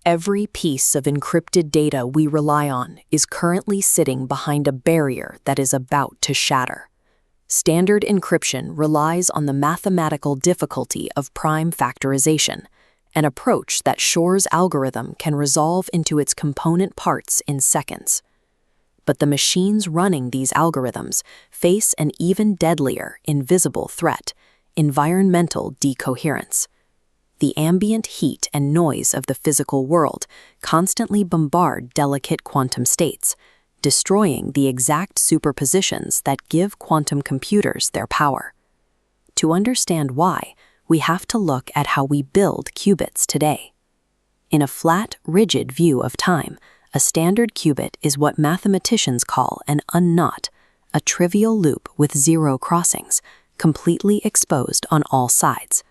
Every piece of encrypted data we rely on is currently sitting behind a barrier that is about to shatter. Standard encryption relies on the mathematical difficulty of prime factorization, an approach that Shor's algorithm can resolve into its component parts in seconds. But the machines running these algorithms face an even deadlier, invisible threat: environmental decoherence. The ambient heat and noise of the physical world constantly bombard delicate quantum states, destroying the exact superpositions that give quantum computers their power. To understand why, we have to look at how we build qubits today. In a flat, rigid view of time, a standard qubit is what mathematicians call an unknot, a trivial loop with zero crossings, completely exposed on all sides.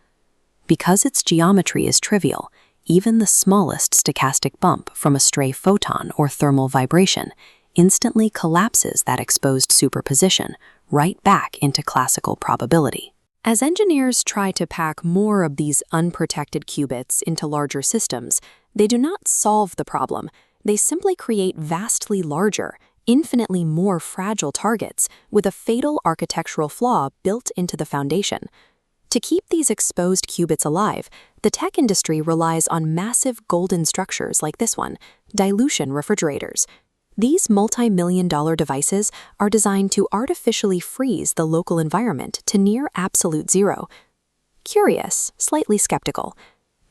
Because its geometry is trivial, even the smallest stochastic bump from a stray photon or thermal vibration instantly collapses that exposed superposition right back into classical probability. As engineers try to pack more of these unprotected qubits into larger systems, they do not solve the problem. They simply create vastly larger, infinitely more fragile targets with a fatal architectural flaw built into the foundation. To keep these exposed qubits alive, the tech industry relies on massive golden structures like this one, dilution refrigerators. These multi-million-dollar devices are designed to artificially freeze the local environment to near absolute zero. Curious, slightly skeptical.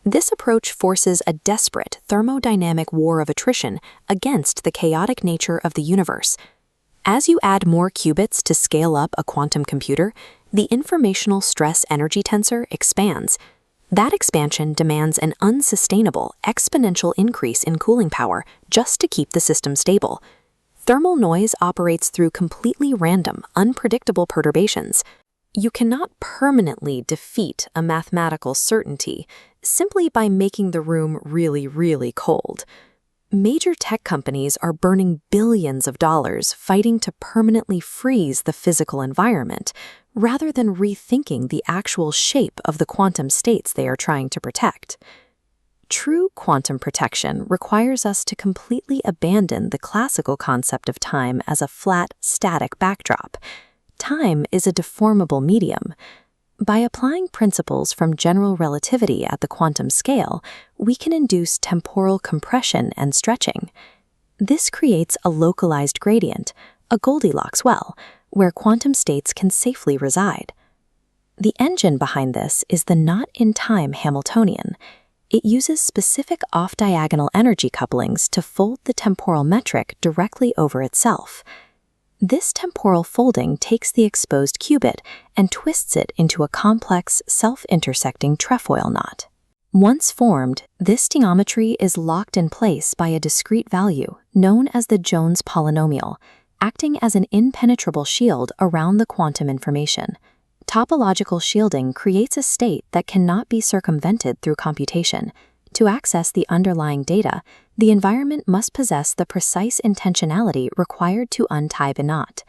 This approach forces a desperate thermodynamic war of attrition against the chaotic nature of the universe. As you add more qubits to scale up a quantum computer, the informational stress-energy tensor expands. That expansion demands an unsustainable, exponential increase in cooling power just to keep the system stable. Thermal noise operates through completely random, unpredictable perturbations. You cannot permanently defeat a mathematical certainty simply by making the room really, really cold. Major tech companies are burning billions of dollars fighting to permanently freeze the physical environment, rather than rethinking the actual shape of the quantum states they are trying to protect. True quantum protection requires us to completely abandon the classical concept of time as a flat, static backdrop. Time is a deformable medium. By applying principles from general relativity at the quantum scale, we can induce temporal compression and stretching. This creates a localized gradient, a Goldilocks well, where quantum states can safely reside. The engine behind this is the Knot-in-Time Hamiltonian. It uses specific off-diagonal energy couplings to fold the temporal metric directly over itself. This temporal folding takes the exposed qubit and twists it into a complex, self-intersecting trefoil knot. Once formed, this geometry is locked in place by a discrete value known as the Jones Polynomial, acting as an impenetrable shield around the quantum information. Topological shielding creates a state that cannot be circumvented through computation. To access the underlying data, the environment must possess the precise intentionality required to untie the knot.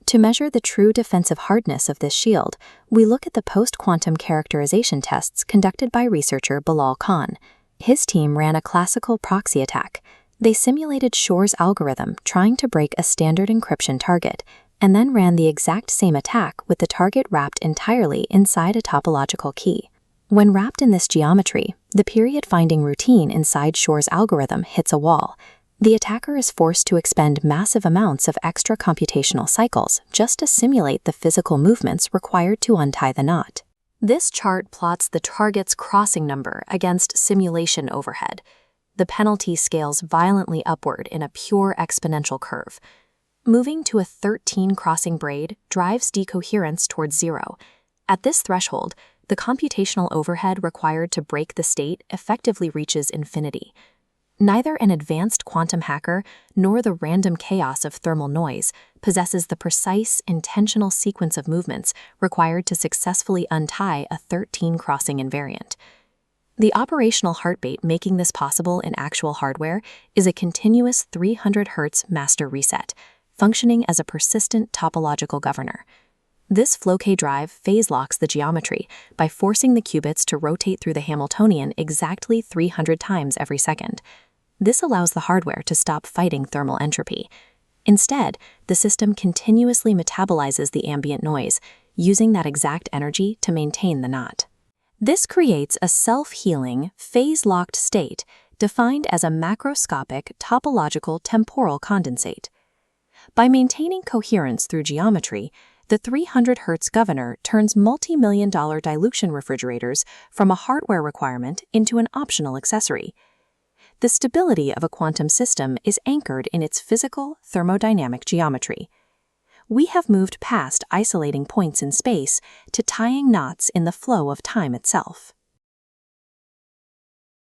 To measure the true defensive hardness of this shield, we look at the post-quantum characterization tests conducted by researcher Bilal Khan. His team ran a classical proxy attack. They simulated Shor's algorithm trying to break a standard encryption target, and then ran the exact same attack with the target wrapped entirely inside a topological key. When wrapped in this geometry, the period-finding routine inside Shor's algorithm hits a wall. The attacker is forced to expend massive amounts of extra computational cycles just to simulate the physical movements required to untie the knot. This chart plots the target's crossing number against simulation overhead. The penalty scales violently upward in a pure exponential curve. Moving to a 13-crossing braid drives decoherence towards zero. At this threshold, the computational overhead required to break the state effectively reaches infinity. Neither an advanced quantum hacker nor the random chaos of thermal noise possesses the precise, intentional sequence of movements required to successfully untie a 13-crossing invariant. The operational heartbeat making this possible in actual hardware is a continuous 300 Hz master reset, functioning as a persistent topological governor. This Floquet drive phase locks the geometry by forcing the qubits to rotate through the Hamiltonian exactly 300 times every second. This allows the hardware to stop fighting thermal entropy. Instead, the system continuously metabolizes the ambient noise, using that exact energy to maintain the knot. This creates a self-healing, phase-locked state defined as a macroscopic topological temporal condensate. By maintaining coherence through geometry, the 300 Hz governor turns multi-million-dollar dilution refrigerators from a hardware requirement into an optional accessory. The stability of a quantum system is anchored in its physical thermodynamic geometry. We have moved past isolating points in space to tying knots in the flow of time itself.